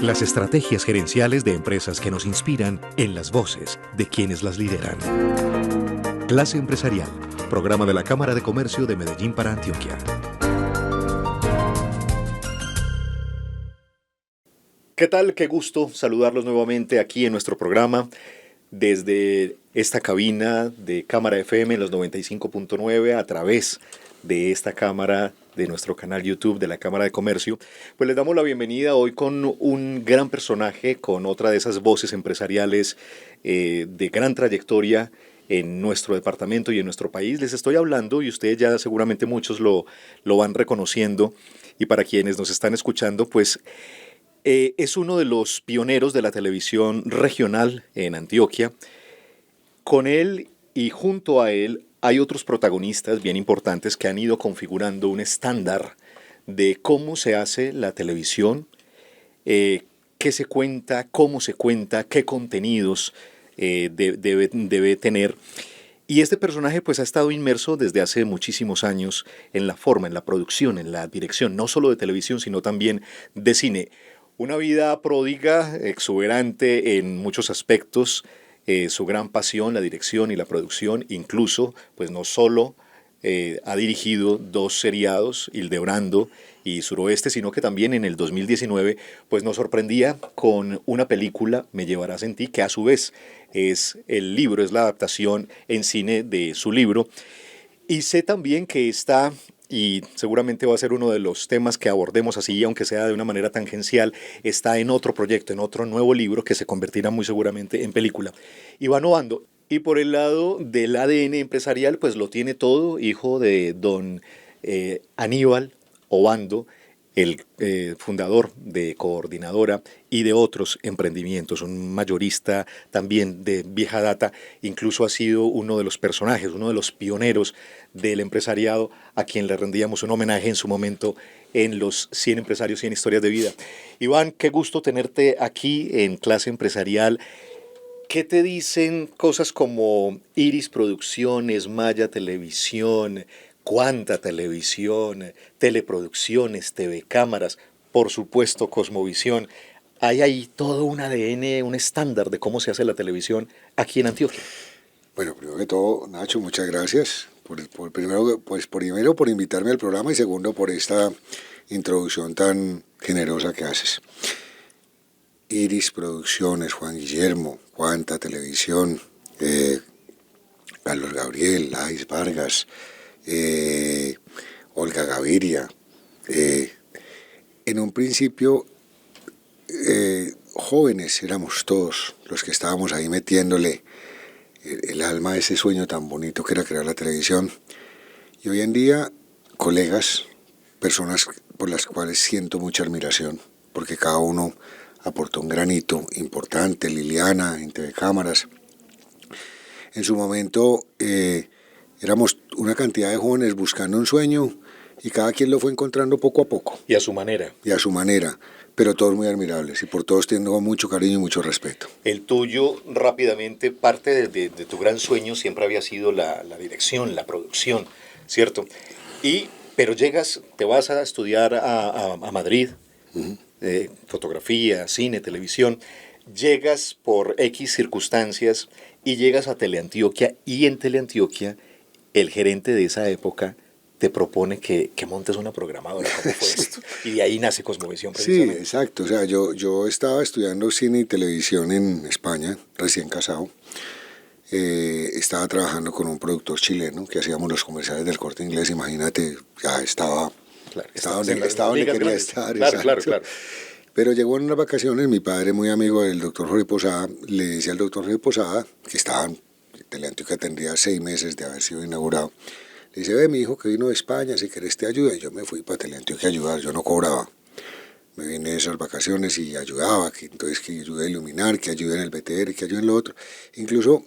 Las estrategias gerenciales de empresas que nos inspiran en las voces de quienes las lideran. Clase Empresarial, programa de la Cámara de Comercio de Medellín para Antioquia. ¿Qué tal? Qué gusto saludarlos nuevamente aquí en nuestro programa desde esta cabina de Cámara FM en los 95.9 a través de esta cámara de nuestro canal YouTube de la Cámara de Comercio. Pues les damos la bienvenida hoy con un gran personaje, con otra de esas voces empresariales de gran trayectoria en nuestro departamento y en nuestro país. Les estoy hablando y ustedes ya seguramente muchos lo van reconociendo, y para quienes nos están escuchando, pues es uno de los pioneros de la televisión regional en Antioquia. Con él y junto a él hay otros protagonistas bien importantes que han ido configurando un estándar de cómo se hace la televisión, qué se cuenta, cómo se cuenta, qué contenidos debe tener. Y este personaje pues ha estado inmerso desde hace muchísimos años en la forma, en la producción, en la dirección, no solo de televisión, sino también de cine. Una vida pródiga, exuberante en muchos aspectos, su gran pasión, la dirección y la producción, incluso, pues no solo ha dirigido 2 seriados, Hildebrando y Suroeste, sino que también en el 2019 pues nos sorprendía con una película, Me llevarás en ti, que a su vez es el libro, es la adaptación en cine de su libro. Y sé también que está, y seguramente va a ser uno de los temas que abordemos así, aunque sea de una manera tangencial, está en otro proyecto, en otro nuevo libro que se convertirá muy seguramente en película. Y va innovando. Y por el lado del ADN empresarial, pues lo tiene todo, hijo de don Aníbal Obando, el fundador de Coordinadora y de otros emprendimientos, un mayorista también de vieja data, incluso ha sido uno de los personajes, uno de los pioneros del empresariado, a quien le rendíamos un homenaje en su momento en los 100 empresarios, 100 historias de vida. Iván, qué gusto tenerte aquí en Clase Empresarial. ¿Qué te dicen cosas como Iris Producciones, Maya Televisión, Cuanta Televisión, Teleproducciones, TV Cámaras, por supuesto Cosmovisión? Hay ahí todo un ADN, un estándar de cómo se hace la televisión aquí en Antioquia. Bueno, primero que todo, Nacho, muchas gracias. Primero por invitarme al programa y segundo por esta introducción tan generosa que haces. Iris Producciones, Juan Guillermo, Cuanta Televisión, Carlos Gabriel, Lais Vargas, Olga Gaviria. En un principio, jóvenes éramos todos los que estábamos ahí metiéndole el alma a ese sueño tan bonito que era crear la televisión. Y hoy en día, colegas, personas por las cuales siento mucha admiración, porque cada uno aportó un granito importante. Liliana en TV Cámaras. En su momento éramos una cantidad de jóvenes buscando un sueño y cada quien lo fue encontrando poco a poco. Y a su manera. Y a su manera, pero todos muy admirables y por todos tengo mucho cariño y mucho respeto. El tuyo, rápidamente, parte de tu gran sueño siempre había sido la dirección, la producción, ¿cierto? Pero llegas, te vas a estudiar a Madrid, fotografía, cine, televisión, llegas por X circunstancias y llegas a Teleantioquia, y en Teleantioquia el gerente de esa época te propone que montes una programadora. ¿Cómo fue esto? Y de ahí nace Cosmovisión precisamente. Sí, exacto. O sea, yo estaba estudiando cine y televisión en España, recién casado. Estaba trabajando con un productor chileno que hacíamos los comerciales del Corte Inglés. Imagínate, ya estaba donde quería estar. Claro. Pero llegó en unas vacaciones, mi padre, muy amigo del doctor Jorge Posada, le decía al doctor Jorge Posada, que estaba en Teleantioquia, tendría 6 meses de haber sido inaugurado. Le dice, ve, mi hijo que vino de España, si querés te ayuda. Y yo me fui para Teleantioquia a ayudar, yo no cobraba. Me vine de esas vacaciones y ayudaba, entonces que ayudé a iluminar, que ayudé en el BTR, que ayudé en lo otro. Incluso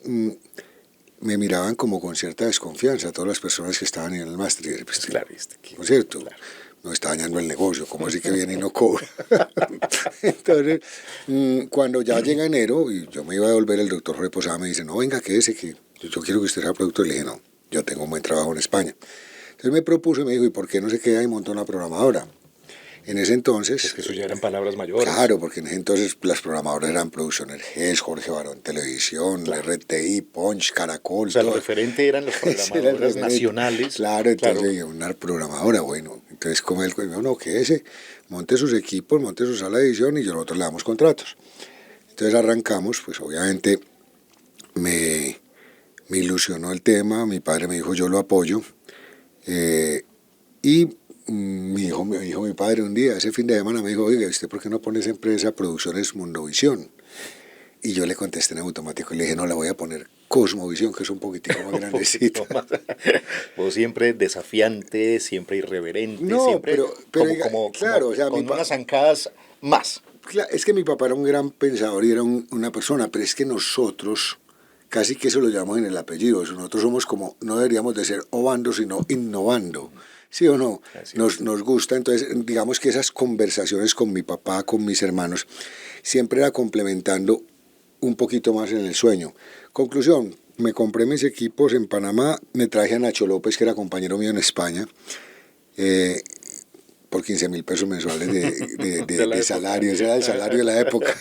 me miraban como con cierta desconfianza todas las personas que estaban en el máster. Pues, claro, ¿no es cierto? Claro. No está dañando el negocio, ¿cómo así que viene y no cobra? Entonces, cuando ya llega enero y yo me iba a devolver, el doctor Jorge Posada me dice, no, venga, quédese, que yo quiero que usted sea productor. Le dije, no, yo tengo un buen trabajo en España. Entonces me propuso y me dijo, ¿y por qué no se queda y monta una programadora? En ese entonces... Es que eso ya eran palabras mayores. Claro, porque en ese entonces las programadoras eran Producciones GES, Jorge Barón Televisión, Claro. RTI, Punch, Caracol. O sea, todo. lo referente eran las programadoras nacionales. Claro, entonces una programadora, bueno, entonces como él dijo, no, que ese, monte sus equipos, monte su sala de edición y nosotros le damos contratos. Entonces arrancamos, pues obviamente me ilusionó el tema, mi padre me dijo yo lo apoyo, y me dijo mi padre un día, ese fin de semana me dijo, oiga, ¿usted por qué no pone esa empresa Producciones Mundovisión? Y yo le contesté en automático y le dije, no, la voy a poner Cosmovisión, que es un poquitico más grandecita. Vos siempre desafiante, siempre irreverente, No, siempre claro, o sea, con unas zancadas más. Es que mi papá era un gran pensador y era una persona, pero es que nosotros, casi que eso lo llamamos en el apellido, nosotros somos como, no deberíamos de ser obando, sino innovando. ¿Sí o no? Nos gusta, entonces digamos que esas conversaciones con mi papá, con mis hermanos, siempre era complementando un poquito más en el sueño. Conclusión, me compré mis equipos en Panamá, me traje a Nacho López, que era compañero mío en España, por 15.000 pesos mensuales de salario, ese era el salario de la época.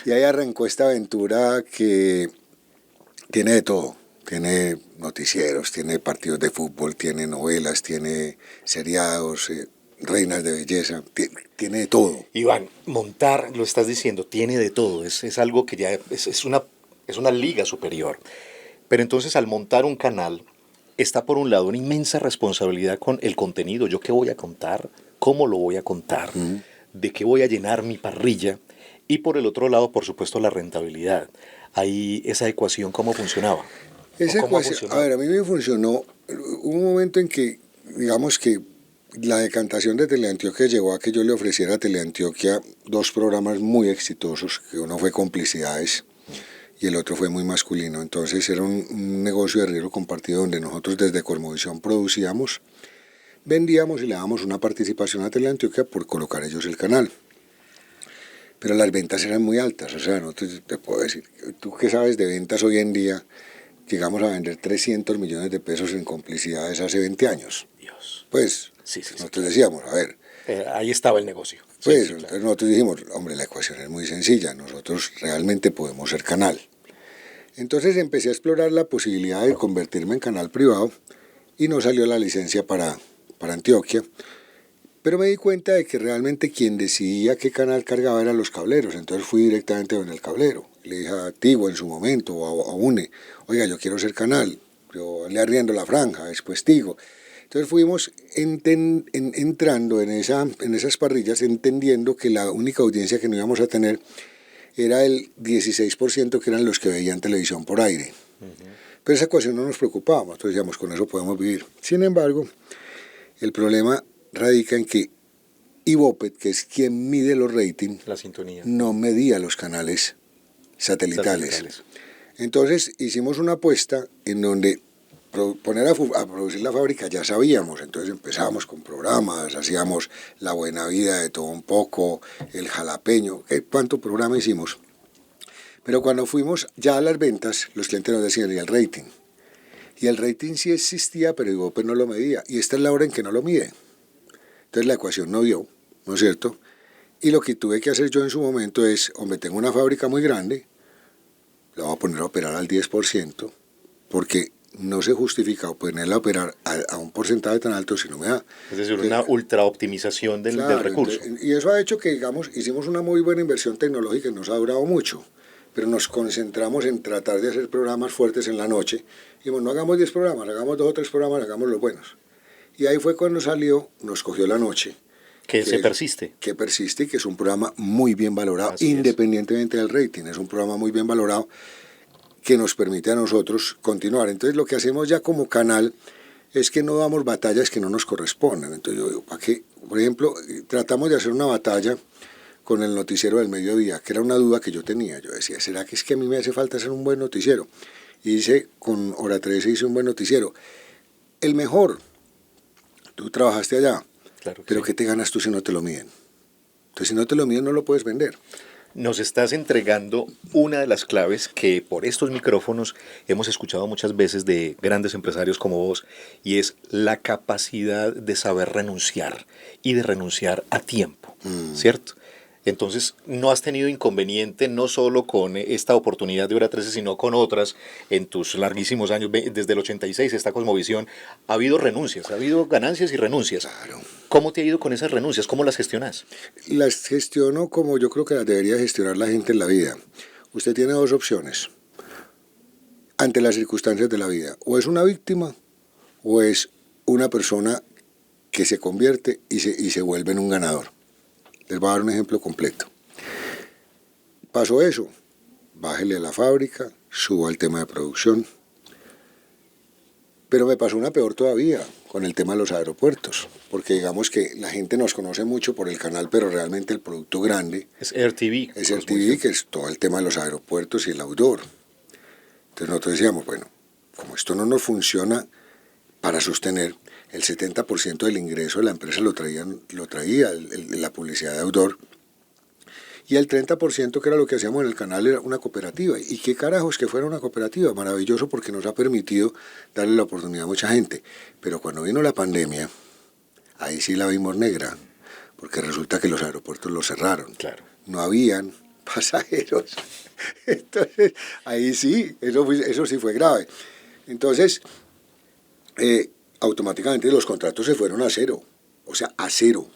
Y ahí arrancó esta aventura que tiene de todo. Tiene noticieros, tiene partidos de fútbol, tiene novelas, tiene seriados, reinas de belleza, tiene de todo. Iván, montar, lo estás diciendo, tiene de todo, es algo que ya es una liga superior. Pero entonces al montar un canal, está por un lado una inmensa responsabilidad con el contenido, yo qué voy a contar, cómo lo voy a contar, de qué voy a llenar mi parrilla, y por el otro lado, por supuesto, la rentabilidad. Ahí esa ecuación, ¿cómo funcionaba? Esa ecuación, a ver, a mí me funcionó. Hubo un momento en que, digamos que la decantación de Teleantioquia llegó a que yo le ofreciera a Teleantioquia dos programas muy exitosos, que uno fue Complicidades y el otro fue Muy Masculino. Entonces era un negocio de riesgo compartido donde nosotros desde Cosmovisión producíamos, vendíamos y le dábamos una participación a Teleantioquia por colocar ellos el canal. Pero las ventas eran muy altas, o sea, no te puedo decir, tú qué sabes de ventas hoy en día. Llegamos a vender 300 millones de pesos en Complicidades hace 20 años. Dios. Pues, sí, nosotros decíamos, a ver. Ahí estaba el negocio. Pues, sí, entonces nosotros dijimos, hombre, la ecuación es muy sencilla, nosotros realmente podemos ser canal. Entonces empecé a explorar la posibilidad de convertirme en canal privado y no salió la licencia para Antioquia. Pero me di cuenta de que realmente quien decidía qué canal cargaba eran los cableros. Entonces fui directamente con el cablero. Le dije a Tigo en su momento, o a UNE, oiga, yo quiero ser canal. Yo le arriendo la franja, después Tigo. Entonces fuimos entrando en esas parrillas, entendiendo que la única audiencia que no íbamos a tener era el 16% que eran los que veían televisión por aire. Pero esa ecuación no nos preocupaba, nosotros decíamos, con eso podemos vivir. Sin embargo, el problema radica en que Ivopet, que es quien mide los ratings, la sintonía, no medía los canales satelitales. Entonces hicimos una apuesta en donde poner a producir la fábrica ya sabíamos, entonces empezábamos con programas, hacíamos La Buena Vida de todo un poco, El Jalapeño, ¿cuánto programa hicimos? Pero cuando fuimos ya a las ventas, los clientes nos decían, ¿y el rating? Y el rating sí existía, pero Ivopet no lo medía, y esta es la hora en que no lo mide. Entonces la ecuación no dio, ¿no es cierto? Y lo que tuve que hacer yo en su momento es, hombre, tengo una fábrica muy grande, la voy a poner a operar al 10%, porque no se justifica ponerla a operar a un porcentaje tan alto si no me da. Es decir, una ultra optimización del recurso. Y eso ha hecho que, digamos, hicimos una muy buena inversión tecnológica y nos ha durado mucho, pero nos concentramos en tratar de hacer programas fuertes en la noche. Y dijimos, no hagamos 10 programas, hagamos 2 o 3 programas, hagamos los buenos. Y ahí fue cuando salió, nos cogió la noche. Que persiste. Que persiste y que es un programa muy bien valorado, independientemente del rating. Es un programa muy bien valorado que nos permite a nosotros continuar. Entonces lo que hacemos ya como canal es que no damos batallas que no nos corresponden. Entonces yo digo, ¿para qué? Por ejemplo, tratamos de hacer una batalla con el noticiero del mediodía, que era una duda que yo tenía. Yo decía, ¿será que es que a mí me hace falta hacer un buen noticiero? Y con Hora 13 hice un buen noticiero. El mejor. Tú trabajaste allá, claro que pero sí. ¿qué te ganas tú si no te lo miden? Entonces, si no te lo miden, no lo puedes vender. Nos estás entregando una de las claves que por estos micrófonos hemos escuchado muchas veces de grandes empresarios como vos, y es la capacidad de saber renunciar y de renunciar a tiempo, ¿cierto? Entonces, no has tenido inconveniente no solo con esta oportunidad de Hora 13, sino con otras en tus larguísimos años, desde el 86, esta cosmovisión. Ha habido renuncias, ha habido ganancias y renuncias. Claro. ¿Cómo te ha ido con esas renuncias? ¿Cómo las gestionas? Las gestiono como yo creo que las debería gestionar la gente en la vida. Usted tiene dos opciones ante las circunstancias de la vida. O es una víctima o es una persona que se convierte y se vuelve en un ganador. Les voy a dar un ejemplo completo. Pasó eso, bájele a la fábrica, subo al tema de producción. Pero me pasó una peor todavía con el tema de los aeropuertos, porque digamos que la gente nos conoce mucho por el canal, pero realmente el producto grande es RTV. Es RTV, que es todo el tema de los aeropuertos y el outdoor. Entonces nosotros decíamos, bueno, como esto no nos funciona para sostener, el 70% del ingreso de la empresa lo traía la publicidad de outdoor, y el 30%, que era lo que hacíamos en el canal, era una cooperativa. ¿Y qué carajos que fuera una cooperativa? Maravilloso, porque nos ha permitido darle la oportunidad a mucha gente. Pero cuando vino la pandemia, ahí sí la vimos negra, porque resulta que los aeropuertos los cerraron. Claro. No habían pasajeros. Entonces, ahí sí, eso sí fue grave. Entonces, automáticamente los contratos se fueron a cero, o sea, a cero.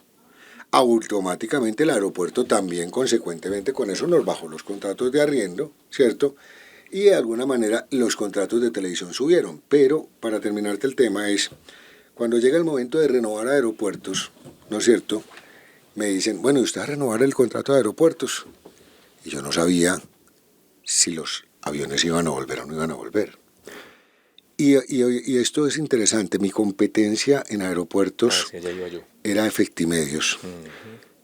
Automáticamente el aeropuerto también, consecuentemente, con eso nos bajó los contratos de arriendo, ¿cierto? Y de alguna manera los contratos de televisión subieron. Pero, para terminarte el tema, es cuando llega el momento de renovar aeropuertos, ¿no es cierto?, me dicen, bueno, ¿y usted va a renovar el contrato de aeropuertos? Y yo no sabía si los aviones iban a volver o no iban a volver. Y esto es interesante, mi competencia en aeropuertos era Efectimedios.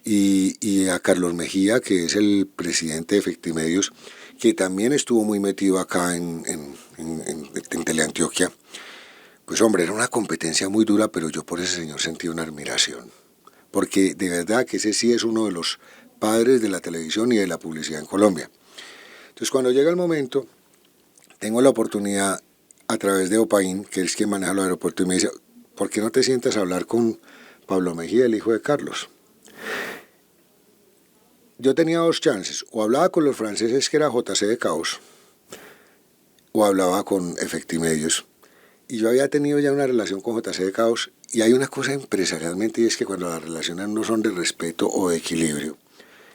Y a Carlos Mejía, que es el presidente de Efectimedios, que también estuvo muy metido acá en Teleantioquia, pues hombre, era una competencia muy dura, pero yo por ese señor sentí una admiración. Porque de verdad que ese sí es uno de los padres de la televisión y de la publicidad en Colombia. Entonces cuando llega el momento, tengo la oportunidad a través de Opaín, que es quien maneja los aeropuertos, y me dice, ¿por qué no te sientas a hablar con Pablo Mejía, el hijo de Carlos? Yo tenía dos chances, o hablaba con los franceses, que era JC de Caos, o hablaba con Efectimedios. Y yo había tenido ya una relación con JC de Caos, y hay una cosa empresarialmente, y es que cuando las relaciones no son de respeto o de equilibrio,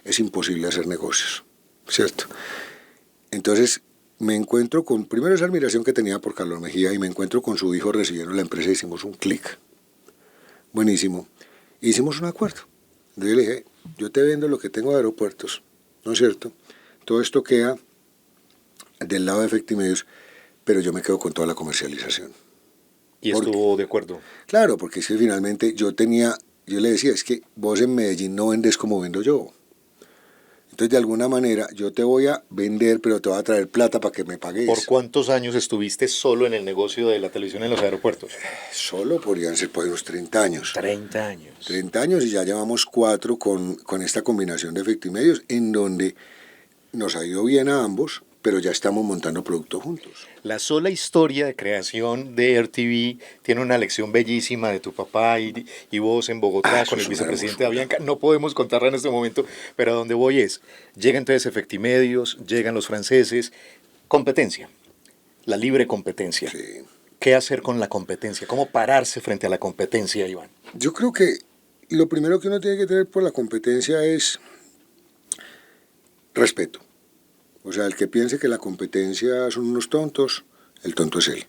es imposible hacer negocios, ¿cierto? Entonces me encuentro con, primero esa admiración que tenía por Carlos Mejía, y me encuentro con su hijo recibiendo la empresa, y hicimos un clic, buenísimo, y hicimos un acuerdo. Entonces yo le dije, yo te vendo lo que tengo de aeropuertos, ¿no es cierto? Todo esto queda del lado de Efectimedios, pero yo me quedo con toda la comercialización. ¿Y estuvo de acuerdo? Claro, porque es que finalmente yo le decía, es que vos en Medellín no vendes como vendo yo. Entonces, de alguna manera, yo te voy a vender, pero te voy a traer plata para que me pagues. ¿Por cuántos años estuviste solo en el negocio de la televisión en los aeropuertos? Solo podrían ser por unos 30 años. 30 años. 30 años, y ya llevamos 4 con esta combinación de Efectimedios, en donde nos ha ido bien a ambos, pero ya estamos montando productos juntos. La sola historia de creación de RTV tiene una lección bellísima de tu papá y vos en Bogotá con el vicepresidente Avianca. No podemos contarla en este momento, pero a donde voy es, llegan entonces Efectimedios, llegan los franceses, competencia, la libre competencia. Sí. ¿Qué hacer con la competencia? ¿Cómo pararse frente a la competencia, Iván? Yo creo que lo primero que uno tiene que tener por la competencia es respeto. O sea, el que piense que la competencia son unos tontos, el tonto es él,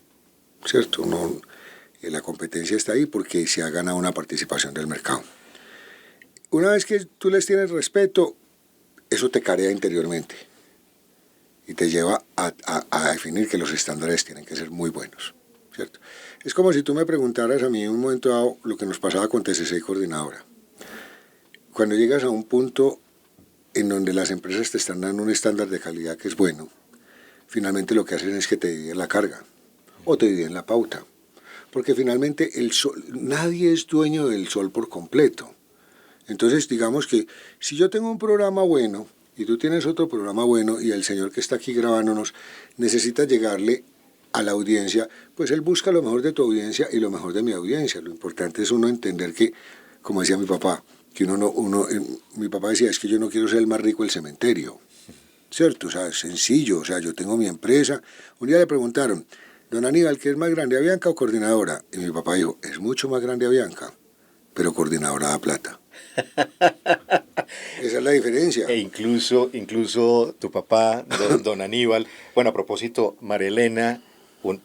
¿cierto? La competencia está ahí porque se ha ganado una participación del mercado. Una vez que tú les tienes respeto, eso te carea interiormente y te lleva a definir que los estándares tienen que ser muy buenos, ¿cierto? Es como si tú me preguntaras a mí en un momento dado lo que nos pasaba con TCC y Coordinadora. Cuando llegas a un punto en donde las empresas te están dando un estándar de calidad que es bueno, finalmente lo que hacen es que te dividen la carga o te dividen la pauta. Porque finalmente el sol, nadie es dueño del sol por completo. Entonces digamos que si yo tengo un programa bueno y tú tienes otro programa bueno y el señor que está aquí grabándonos necesita llegarle a la audiencia, pues él busca lo mejor de tu audiencia y lo mejor de mi audiencia. Lo importante es uno entender que, como decía mi papá, que mi papá decía, es que yo no quiero ser el más rico del cementerio, ¿cierto? O sea, es sencillo, o sea, yo tengo mi empresa. Un día le preguntaron, don Aníbal, ¿qué es más grande, Avianca o Coordinadora? Y mi papá dijo, es mucho más grande Avianca, pero Coordinadora da plata. Esa es la diferencia. E incluso tu papá, don Aníbal, bueno, a propósito, María Elena,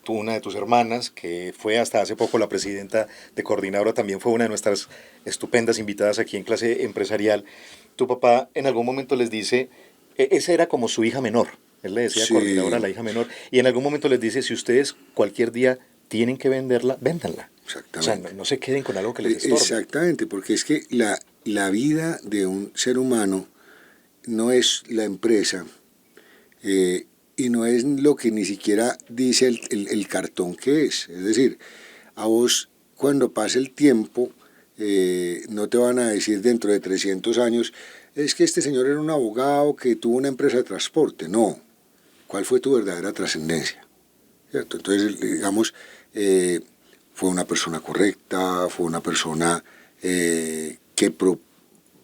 una de tus hermanas, que fue hasta hace poco la presidenta de Coordinadora, también fue una de nuestras estupendas invitadas aquí en Clase Empresarial. Tu papá en algún momento les dice, esa era como su hija menor, él le decía Sí, Coordinadora a la hija menor, y en algún momento les dice, si ustedes cualquier día tienen que venderla, véndanla. O sea, no se queden con algo que les estorbe. exactamente, porque es que la vida de un ser humano no es la empresa, y no es lo que ni siquiera dice el cartón que es. Es decir, a vos cuando pase el tiempo, no te van a decir dentro de 300 años, es que este señor era un abogado que tuvo una empresa de transporte. No, ¿cuál fue tu verdadera trascendencia? ¿Cierto? Entonces, digamos, fue una persona correcta, fue una persona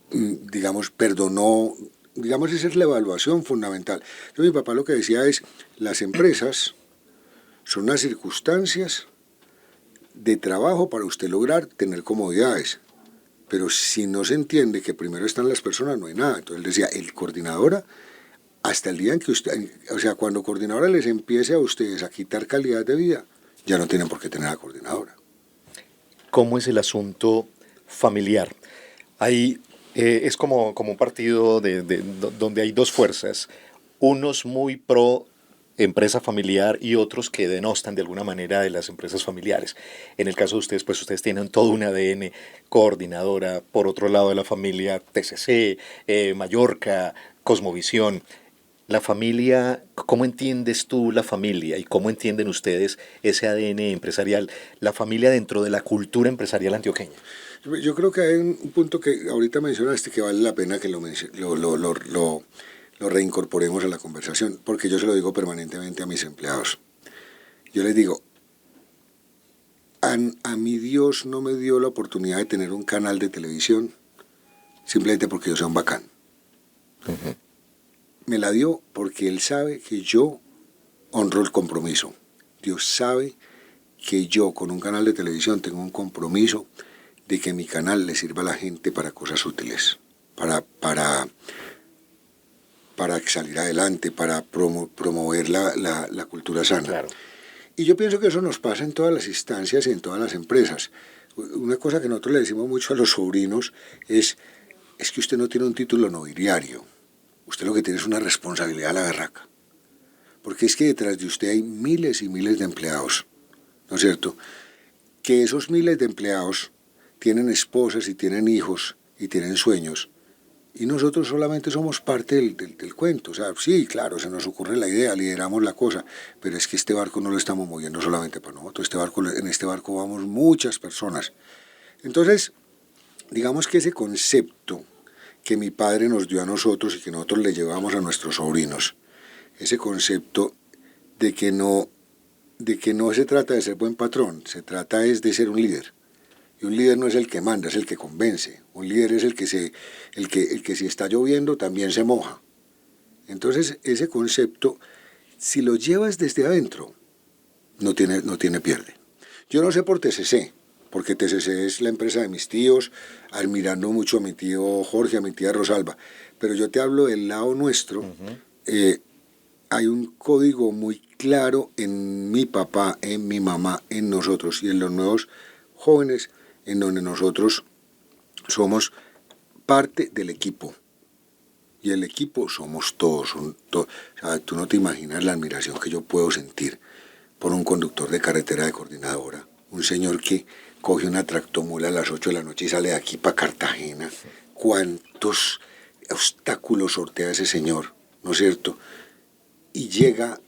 digamos, perdonó. Digamos, esa es la evaluación fundamental. Entonces, mi papá lo que decía es, las empresas son unas circunstancias de trabajo para usted lograr tener comodidades. Pero si no se entiende que primero están las personas, no hay nada. Entonces, él decía, el Coordinadora, hasta el día en que usted, o sea, cuando Coordinadora les empiece a ustedes a quitar calidad de vida, ya no tienen por qué tener a Coordinadora. ¿Cómo es el asunto familiar? Ahí es como un partido donde hay dos fuerzas, unos muy pro empresa familiar y otros que denostan de alguna manera de las empresas familiares. En el caso de ustedes, pues ustedes tienen todo un ADN Coordinadora, por otro lado de la familia TCC, Mallorca, Cosmovisión. La familia, ¿cómo entiendes tú la familia y cómo entienden ustedes ese ADN empresarial, la familia dentro de la cultura empresarial antioqueña? Yo creo que hay un punto que ahorita mencionaste que vale la pena que lo reincorporemos a la conversación, porque yo se lo digo permanentemente a mis empleados. Yo les digo, a mí Dios no me dio la oportunidad de tener un canal de televisión simplemente porque yo sea un bacán. Uh-huh. Me la dio porque Él sabe que yo honro el compromiso. Dios sabe que yo con un canal de televisión tengo un compromiso de que mi canal le sirva a la gente para cosas útiles, para salir adelante, para promover la cultura sana. Claro. Y yo pienso que eso nos pasa en todas las instancias y en todas las empresas. Una cosa que nosotros le decimos mucho a los sobrinos es que usted no tiene un título nobiliario. Usted lo que tiene es una responsabilidad a la berraca. Porque es que detrás de usted hay miles y miles de empleados, ¿no es cierto? Que esos miles de empleados tienen esposas y tienen hijos y tienen sueños. Y nosotros solamente somos parte del cuento. O sea, sí, claro, se nos ocurre la idea, lideramos la cosa, pero es que este barco no lo estamos moviendo solamente para nosotros. En este barco vamos muchas personas. Entonces, digamos que ese concepto que mi padre nos dio a nosotros y que nosotros le llevamos a nuestros sobrinos, ese concepto de que no se trata de ser buen patrón, se trata es de ser un líder. Y un líder no es el que manda, es el que convence. Un líder es el que si está lloviendo también se moja. Entonces, ese concepto, si lo llevas desde adentro, no tiene pierde. Yo no sé por TCC, porque TCC es la empresa de mis tíos, admirando mucho a mi tío Jorge, a mi tía Rosalba. Pero yo te hablo del lado nuestro. Uh-huh. Hay un código muy claro en mi papá, en mi mamá, en nosotros y en los nuevos jóvenes, en donde nosotros somos parte del equipo. Y el equipo somos todos. O sea, tú no te imaginas la admiración que yo puedo sentir por un conductor de carretera de Coordinadora. Un señor que coge una tractomula a las 8 de la noche y sale de aquí para Cartagena. ¿Cuántos obstáculos sortea ese señor? ¿No es cierto? Y llega,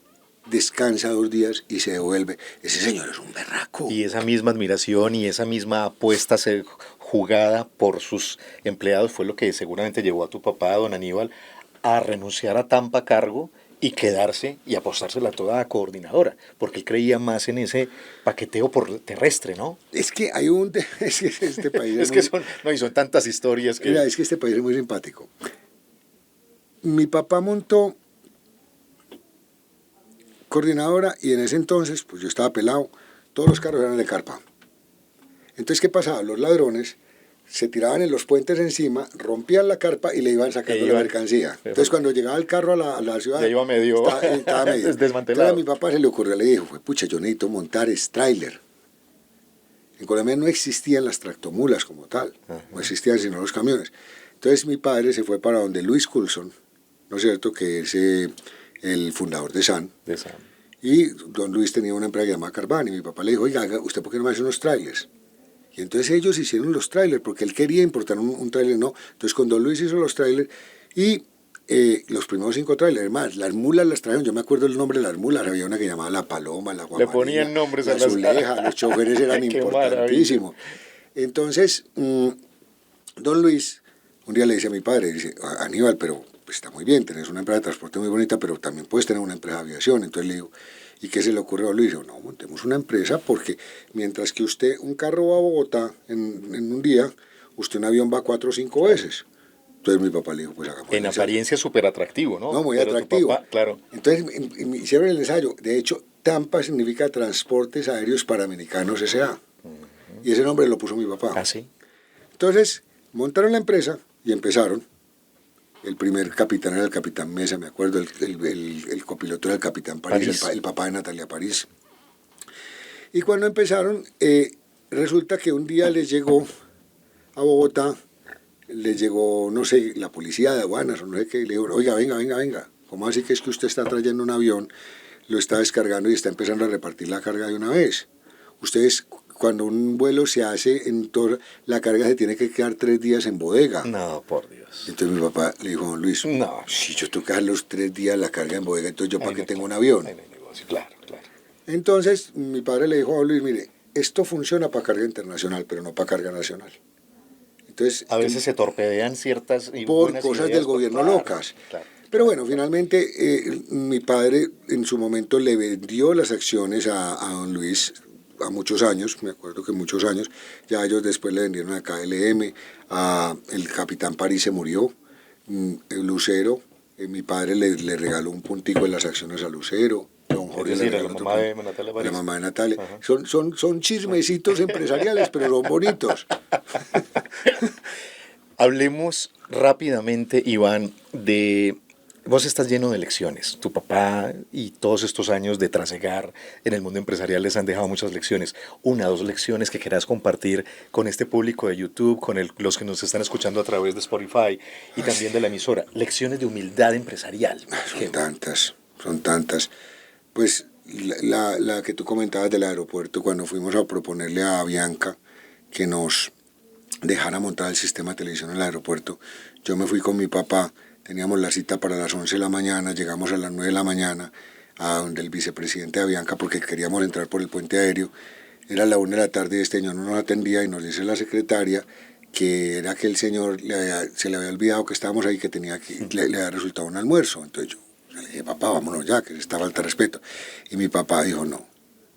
descansa 2 días y se devuelve. Ese señor es un berraco. Y esa misma admiración y esa misma apuesta jugada por sus empleados fue lo que seguramente llevó a tu papá, don Aníbal, a renunciar a Tampa cargo y quedarse y apostársela toda a coordinadora, porque él creía más en ese paqueteo por terrestre, ¿no? Es que es que este país es Es que muy, no, y son tantas historias mira, que... es que este país es muy simpático. Mi papá montó coordinadora y en ese entonces, pues yo estaba pelado, todos los carros eran de carpa. Entonces, ¿qué pasaba? Los ladrones se tiraban en los puentes encima, rompían la carpa y le iban sacando la mercancía. Entonces, cuando llegaba el carro a la ciudad, ya iba medio, estaba medio. desmantelado. Entonces, a mi papá se le ocurrió, le dijo, pucha, yo necesito montar tráiler. En Colombia no existían las tractomulas como tal, no existían sino los camiones. Entonces, mi padre se fue para donde Luis Coulson, ¿no es cierto?, que es el fundador de SAN. De SAN. Y don Luis tenía una empresa llamada Carván y mi papá le dijo, oiga, ¿usted por qué no me hace unos trailers? Y entonces ellos hicieron los trailers porque él quería importar un trailer, no. Entonces con don Luis hizo los trailers y los primeros 5 trailers, más, las mulas las trajeron, yo me acuerdo el nombre de las mulas, había una que llamaba La Paloma, La Guamarina, Le ponían nombres La a las... Zuleja, los choferes eran importantísimos. Entonces, don Luis, un día le dice a mi padre, dice, Aníbal, pero pues, está muy bien, tenés una empresa de transporte muy bonita, pero también puedes tener una empresa de aviación. Entonces le digo, ¿y qué se le ocurrió a Luis? Dijo, no, montemos una empresa porque mientras que usted, un carro va a Bogotá en un día, usted un avión va 4 o 5 veces. Entonces mi papá le dijo, pues hagamos En apariencia súper atractivo, ¿no? No, muy pero atractivo. Papá, claro. Entonces me hicieron el ensayo. De hecho, TAMPA significa Transportes Aéreos Panamericanos S.A. Y ese nombre lo puso mi papá. ¿Ah, sí? Entonces, montaron la empresa y empezaron. El primer capitán era el capitán Mesa, me acuerdo, el copiloto era el capitán París. El papá de Natalia París. Y cuando empezaron, resulta que un día les llegó a Bogotá, les llegó, no sé, la policía de aduanas o no sé qué, y le dijo, oiga, venga, ¿cómo así que es que usted está trayendo un avión, lo está descargando y está empezando a repartir la carga de una vez? Ustedes, cuando un vuelo se hace, la carga se tiene que quedar 3 días en bodega. No, por Dios. Entonces mi papá le dijo a don Luis, no, si yo tengo que dejar los 3 días la carga en bodega, entonces yo para qué tengo un avión. Negocio, claro. Entonces mi padre le dijo a don Luis, mire, esto funciona para carga internacional, pero no para carga nacional. Entonces, a veces se torpedean ciertas y por cosas del gobierno locas. Claro. Pero bueno, finalmente mi padre en su momento le vendió las acciones a don Luis a muchos años, me acuerdo que muchos años, ya ellos después le vendieron a KLM, el capitán París se murió, el Lucero, mi padre le regaló un puntico en las acciones a Lucero. Don Jorge es decir, a la mamá de Natalia París. La mamá de Natalia. Son chismecitos empresariales, pero son bonitos. Hablemos rápidamente, Iván, de... Vos estás lleno de lecciones. Tu papá y todos estos años de trasegar en el mundo empresarial les han dejado muchas lecciones. 1 o 2 lecciones que quieras compartir con este público de YouTube, con los que nos están escuchando a través de Spotify y también de la emisora. Lecciones de humildad empresarial. Son tantas. Pues la que tú comentabas del aeropuerto, cuando fuimos a proponerle a Bianca que nos dejara montar el sistema de televisión en el aeropuerto, yo me fui con mi papá, teníamos la cita para las 11 de la mañana, llegamos a las 9 de la mañana a donde el vicepresidente de Avianca porque queríamos entrar por el puente aéreo, era la 1 de la tarde y este señor no nos atendía y nos dice la secretaria que era que el señor se le había olvidado que estábamos ahí, que le había resultado un almuerzo. Entonces yo le dije, papá, vámonos ya, que está falta de respeto. Y mi papá dijo, no,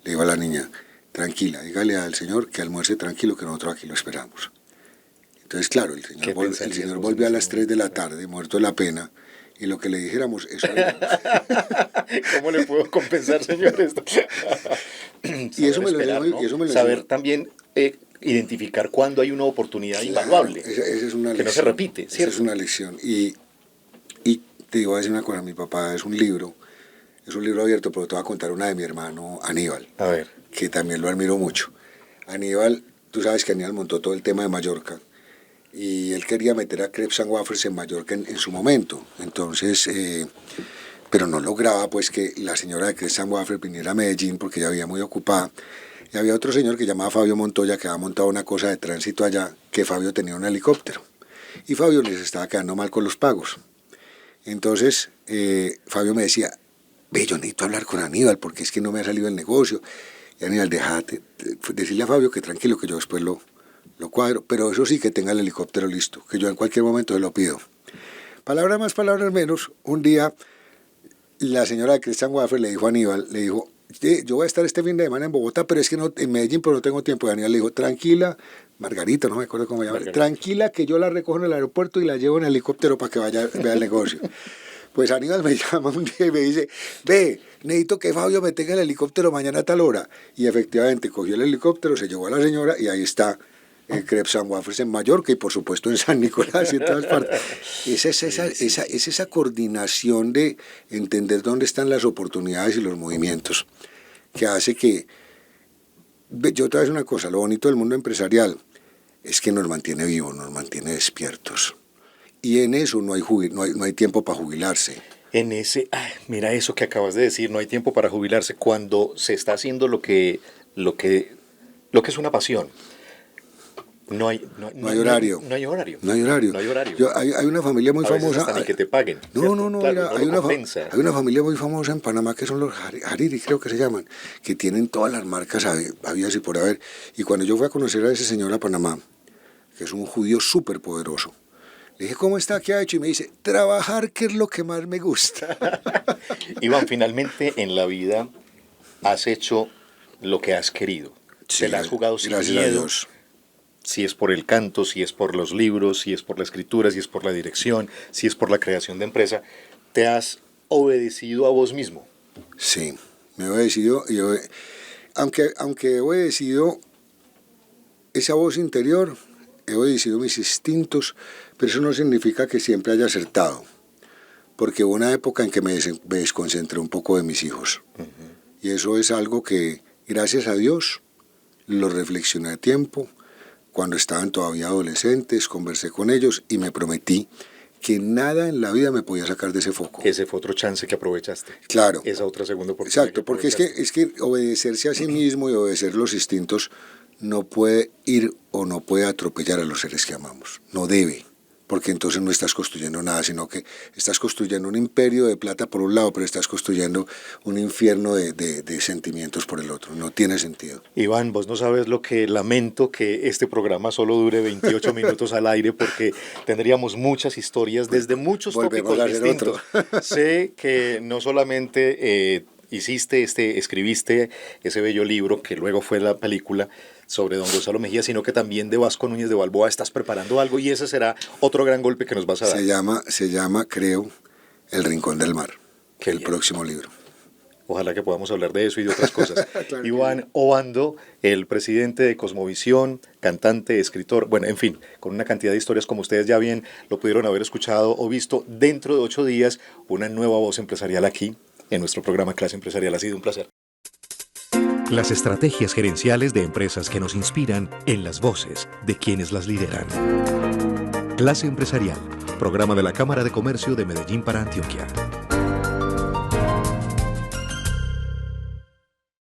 le dijo a la niña, tranquila, dígale al señor que almuerce tranquilo, que nosotros aquí lo esperamos. Entonces, claro, el señor volvió a las 3 de la tarde, muerto de la pena, y lo que le dijéramos, eso era... ¿Cómo le puedo compensar, señor, esto? Y eso me lo enseñó. Saber también identificar cuándo hay una oportunidad invaluable, esa es una que lección, no se repite, ¿cierto? Esa es una lección. Y te digo a decir una cosa, mi papá es un libro abierto, pero te voy a contar una de mi hermano Aníbal, a ver, que también lo admiro mucho. Aníbal, tú sabes que Aníbal montó todo el tema de Mallorca, y él quería meter a Crepes and Waffles en Mallorca en su momento, entonces, pero no lograba pues que la señora de Crepes and Waffles viniera a Medellín porque ella había muy ocupada, y había otro señor que llamaba Fabio Montoya que había montado una cosa de tránsito allá, que Fabio tenía un helicóptero, y Fabio les estaba quedando mal con los pagos. Entonces Fabio me decía, ve, yo necesito hablar con Aníbal porque es que no me ha salido el negocio, y Aníbal, déjate, decirle a Fabio que tranquilo, que yo después lo cuadro, pero eso sí, que tenga el helicóptero listo, que yo en cualquier momento se lo pido. Palabras más, palabras menos, un día la señora de Christian Waffle le dijo a Aníbal, le dijo, yo voy a estar este fin de semana en Bogotá, pero es que no, en Medellín, pero no tengo tiempo. Y Aníbal le dijo, tranquila, Margarita, no me acuerdo cómo se llama, tranquila que yo la recojo en el aeropuerto y la llevo en helicóptero para que vaya, vea el negocio. Pues Aníbal me llama un día y me dice, ve, necesito que Fabio me tenga el helicóptero mañana a tal hora. Y efectivamente cogió el helicóptero, se llevó a la señora y ahí está Crepes and Waffles en Mallorca y por supuesto en San Nicolás y en todas partes. Es esa coordinación de entender dónde están las oportunidades y los movimientos que hace que... Yo te voy a decir una cosa, lo bonito del mundo empresarial es que nos mantiene vivos, nos mantiene despiertos. Y en eso no hay tiempo para jubilarse. En ese, mira eso que acabas de decir, no hay tiempo para jubilarse cuando se está haciendo lo que es una pasión. No hay horario. No hay horario. Hay una familia muy famosa. Hasta ni que te paguen. No, claro, mira, hay una familia muy famosa en Panamá que son los Hariri, creo que se llaman, que tienen todas las marcas habidas y por haber. Y cuando yo fui a conocer a ese señor a Panamá, que es un judío súper poderoso, le dije, ¿cómo está? ¿Qué ha hecho? Y me dice, trabajar, que es lo que más me gusta. Iván, finalmente en la vida has hecho lo que has querido. Sí, te la has jugado sin gracias miedo. a Dios. Si es por el canto, si es por los libros, si es por la escritura, si es por la dirección, si es por la creación de empresa, te has obedecido a vos mismo. Sí, me he obedecido. Aunque he obedecido esa voz interior, he obedecido mis instintos, pero eso no significa que siempre haya acertado. Porque hubo una época en que me desconcentré un poco de mis hijos. Uh-huh. Y eso es algo que, gracias a Dios, lo reflexioné a tiempo. Cuando estaban todavía adolescentes, conversé con ellos y me prometí que nada en la vida me podía sacar de ese foco. Ese fue otro chance que aprovechaste. Claro. Esa otra segunda oportunidad. Exacto, porque es que obedecerse a sí mismo y obedecer los instintos no puede ir o no puede atropellar a los seres que amamos. No debe, porque entonces no estás construyendo nada, sino que estás construyendo un imperio de plata por un lado, pero estás construyendo un infierno de sentimientos por el otro. No tiene sentido. Iván, vos no sabes lo que lamento que este programa solo dure 28 minutos al aire, porque tendríamos muchas historias desde muchos tópicos distintos. Sé que no solamente escribiste ese bello libro que luego fue la película sobre don Gonzalo Mejía, sino que también de Vasco Núñez de Balboa estás preparando algo y ese será otro gran golpe que nos vas a dar. Se llama, creo, El Rincón del Mar, Qué el bien. Próximo libro. Ojalá que podamos hablar de eso y de otras cosas. Claro. Iván Obando, el presidente de Cosmovisión, cantante, escritor, bueno, en fin, con una cantidad de historias como ustedes ya bien lo pudieron haber escuchado o visto. Dentro de 8 días, una nueva voz empresarial aquí en nuestro programa Clase Empresarial. Ha sido un placer. Las estrategias gerenciales de empresas que nos inspiran en las voces de quienes las lideran. Clase Empresarial, programa de la Cámara de Comercio de Medellín para Antioquia.